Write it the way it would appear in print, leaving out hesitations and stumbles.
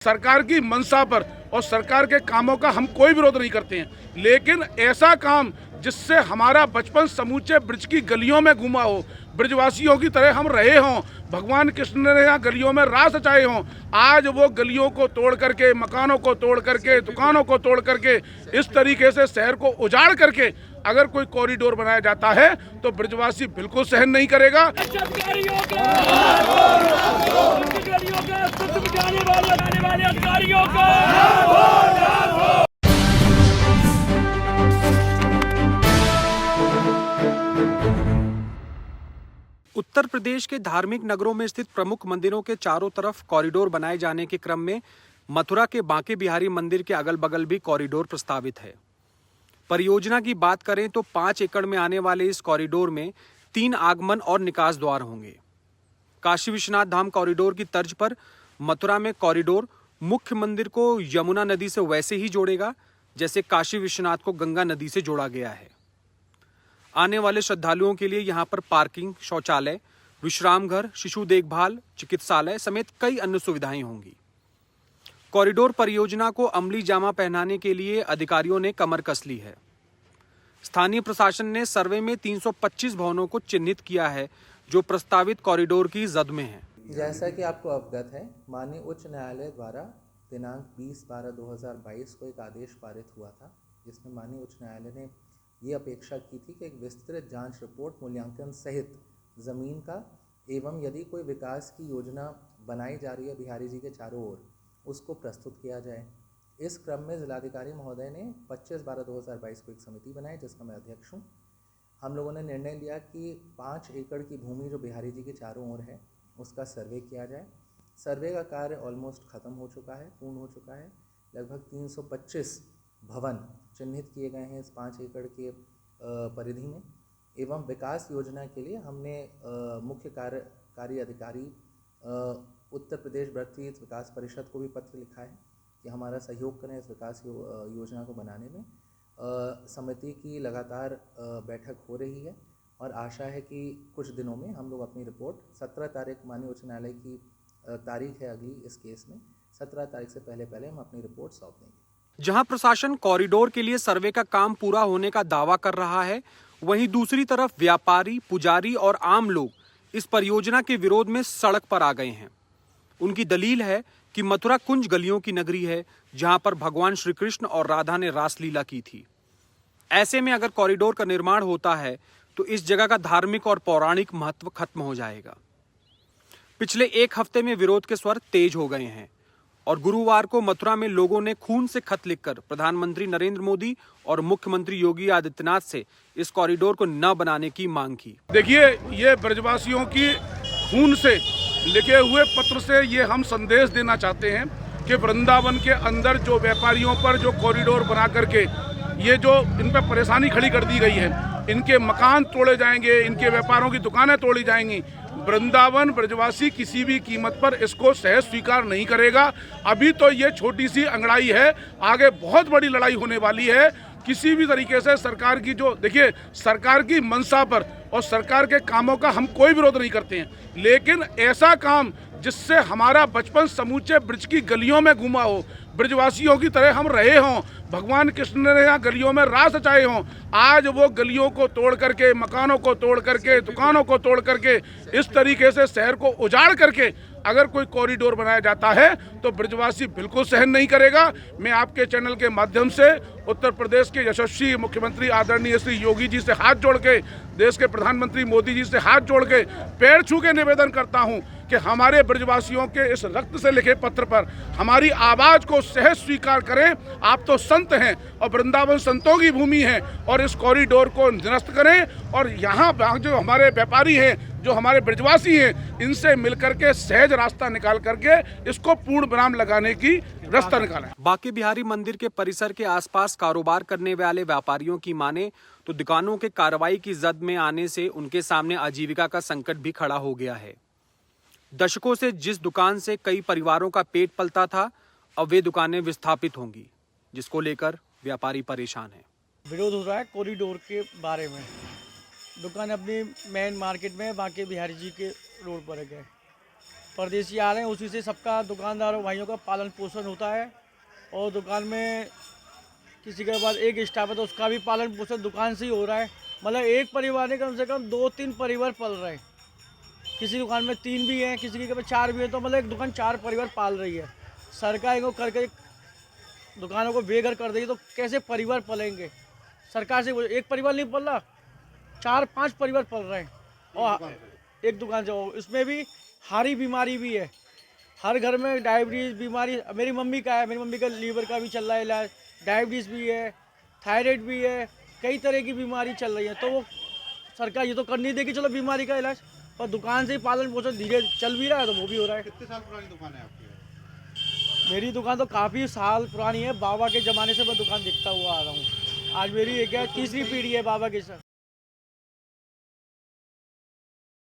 सरकार की मंशा पर और सरकार के कामों का हम कोई विरोध नहीं करते हैं, लेकिन ऐसा काम जिससे हमारा बचपन समूचे ब्रज की गलियों में घूमा हो, ब्रजवासियों की तरह हम रहे हों, भगवान कृष्ण ने यहाँ गलियों में रास रचाए हों, आज वो गलियों को तोड़ करके, मकानों को तोड़ करके, दुकानों को तोड़ करके, इस तरीके से शहर को उजाड़ करके अगर कोई कॉरिडोर बनाया जाता है तो ब्रजवासी बिल्कुल सहन नहीं करेगा। उत्तर प्रदेश के धार्मिक नगरों में स्थित प्रमुख मंदिरों के चारों तरफ कॉरिडोर बनाए जाने के क्रम में मथुरा के बांके बिहारी मंदिर के अगल बगल भी कॉरिडोर प्रस्तावित है। परियोजना की बात करें तो 5 एकड़ में आने वाले इस कॉरिडोर में 3 आगमन और निकास द्वार होंगे। काशी विश्वनाथ धाम कॉरिडोर की तर्ज पर मथुरा में कॉरिडोर मुख्य मंदिर को यमुना नदी से वैसे ही जोड़ेगा जैसे काशी विश्वनाथ को गंगा नदी से जोड़ा गया है। आने वाले श्रद्धालुओं के लिए यहाँ पर पार्किंग, शौचालय, विश्राम घर, शिशु देखभाल, चिकित्सालय समेत कई अन्य सुविधाएं होंगी। कॉरिडोर परियोजना को अमली जामा पहनाने के लिए अधिकारियों ने कमर कस ली है। स्थानीय प्रशासन ने सर्वे में 325 भवनों को चिन्हित किया है जो प्रस्तावित कॉरिडोर की जद में है। जैसा कि आपको अवगत है, माननीय उच्च न्यायालय द्वारा दिनांक 20/12/2022 को एक आदेश पारित हुआ था, जिसमें माननीय उच्च न्यायालय ने ये अपेक्षा की थी कि एक विस्तृत जांच रिपोर्ट मूल्यांकन सहित ज़मीन का एवं यदि कोई विकास की योजना बनाई जा रही है बिहारी जी के चारों ओर, उसको प्रस्तुत किया जाए। इस क्रम में जिलाधिकारी महोदय ने 25/12/2022 को एक समिति बनाई जिसका मैं अध्यक्ष हूँ। हम लोगों ने निर्णय लिया कि 5 एकड़ की भूमि जो बिहारी जी के चारों ओर है उसका सर्वे किया जाए। सर्वे का कार्य ऑलमोस्ट ख़त्म हो चुका है, पूर्ण हो चुका है। लगभग 325 भवन चिन्हित किए गए हैं इस 5 एकड़ के परिधि में एवं विकास योजना के लिए हमने मुख्य कार्यकारी अधिकारी उत्तर प्रदेश ब्रजतीर्थ विकास परिषद को भी पत्र लिखा है कि हमारा सहयोग करें इस विकास योजना को बनाने में। समिति की लगातार बैठक हो रही है और आशा है कि कुछ दिनों में हम लोग अपनी रिपोर्ट 17 तारीख माननीय उच्च न्यायालय की तारीख है अगली इस केस में, 17 तारीख से पहले हम अपनी रिपोर्ट सौंप देंगे। जहां प्रशासन कॉरिडोर के लिए सर्वे का काम पूरा होने का दावा कर रहा है, वहीं दूसरी तरफ व्यापारी, पुजारी और आम लोग इस परियोजना के विरोध में सड़क पर आ गए हैं। उनकी दलील है कि मथुरा कुंज गलियों की नगरी है जहां पर भगवान श्री कृष्ण और राधा ने रासलीला की थी। ऐसे में अगर कॉरिडोर का निर्माण होता है तो इस जगह का धार्मिक और पौराणिक महत्व खत्म हो जाएगा। पिछले 1 हफ्ते में विरोध के स्वर तेज हो गए हैं और गुरुवार को मथुरा में लोगों ने खून से खत लिखकर प्रधानमंत्री नरेंद्र मोदी और मुख्यमंत्री योगी आदित्यनाथ से इस कॉरिडोर को न बनाने की मांग की। देखिए, ये ब्रजवासियों की खून से लिखे हुए पत्र से ये हम संदेश देना चाहते हैं कि वृंदावन के अंदर जो व्यापारियों पर जो कॉरिडोर बना करके ये जो इन पर परेशानी खड़ी कर दी गई है, इनके मकान तोड़े जाएंगे, इनके व्यापारों की दुकानें तोड़ी जाएंगी। वृंदावन ब्रजवासी किसी भी कीमत पर इसको सहज स्वीकार नहीं करेगा। अभी तो ये छोटी सी अंगड़ाई है, आगे बहुत बड़ी लड़ाई होने वाली है। किसी भी तरीके से सरकार की जो देखिए सरकार की मंशा पर और सरकार के कामों का हम कोई विरोध नहीं करते हैं, लेकिन ऐसा काम जिससे हमारा बचपन समूचे ब्रज की गलियों में घूमा हो, ब्रजवासियों की तरह हम रहे हों, भगवान कृष्ण ने यहाँ गलियों में रास रचाए हों, आज वो गलियों को तोड़ करके, मकानों को तोड़ करके, दुकानों को तोड़ करके, इस तरीके से शहर को उजाड़ करके अगर कोई कॉरिडोर बनाया जाता है तो ब्रजवासी बिल्कुल सहन नहीं करेगा। मैं आपके चैनल के माध्यम से उत्तर प्रदेश के यशस्वी मुख्यमंत्री आदरणीय श्री योगी जी से हाथ जोड़ के, देश के प्रधानमंत्री मोदी जी से हाथ जोड़ के पैर छू के निवेदन करता हूं कि हमारे ब्रजवासियों के इस रक्त से लिखे पत्र पर हमारी आवाज को सहज स्वीकार करें। आप तो संत हैं और वृंदावन संतों की भूमि है और इस कॉरिडोर को निरस्त करें और यहाँ जो हमारे व्यापारी हैं, जो हमारे ब्रजवासी हैं, इनसे मिलकर के सहज रास्ता निकाल करके इसको पूर्ण विराम लगाने की रास्ता निकालें। बांके बिहारी मंदिर के परिसर के आसपास कारोबार करने वाले व्यापारियों की माने तो दुकानों के कार्रवाई की जद में आने से उनके सामने आजीविका का संकट भी खड़ा हो गया है। दशकों से जिस दुकान से कई परिवारों का पेट पलता था, अब वे दुकानें विस्थापित होंगी, जिसको लेकर व्यापारी परेशान हैं। विरोध हो रहा है कॉरिडोर के बारे में। दुकान अपनी मेन मार्केट में बांके बिहारी जी के रोड पर है, परदेसी आ रहे हैं, उसी से सबका दुकानदारों भाइयों का पालन पोषण होता है। और दुकान में किसी के पास एक स्टाफ है तो उसका भी पालन पोषण दुकान से ही हो रहा है। मतलब एक परिवार में कम से कम 2-3 परिवार पल रहे हैं। किसी दुकान में 3 भी हैं, किसी के पास 4 भी हैं, तो मतलब एक दुकान 4 परिवार पाल रही है। सरकार इनको करके दुकानों को बेघर कर देगी तो कैसे परिवार पलेंगे? सरकार से एक परिवार नहीं पल रहा, 4-5 परिवार पल रहे हैं। और एक दुकान से इसमें भी हारी बीमारी भी है। हर घर में डायबिटीज़ बीमारी मेरी मम्मी का है, मेरी मम्मी का लीवर का भी चल रहा है इलाज, डायबिटीज़ भी है, थायराइड भी है, कई तरह की बीमारी चल रही है। तो वो सरकार ये तो कर नहीं देगी चलो बीमारी का इलाज, पर दुकान से ही पालन पोषण धीरे चल भी रहा है तो वो भी हो रहा है। कितने साल पुरानी दुकान है आपकी? मेरी दुकान तो काफ़ी साल पुरानी है, बाबा के ज़माने से मैं दुकान देखता हुआ आ रहा हूँ। आज मेरी एक 3री पीढ़ी है बाबा के साथ।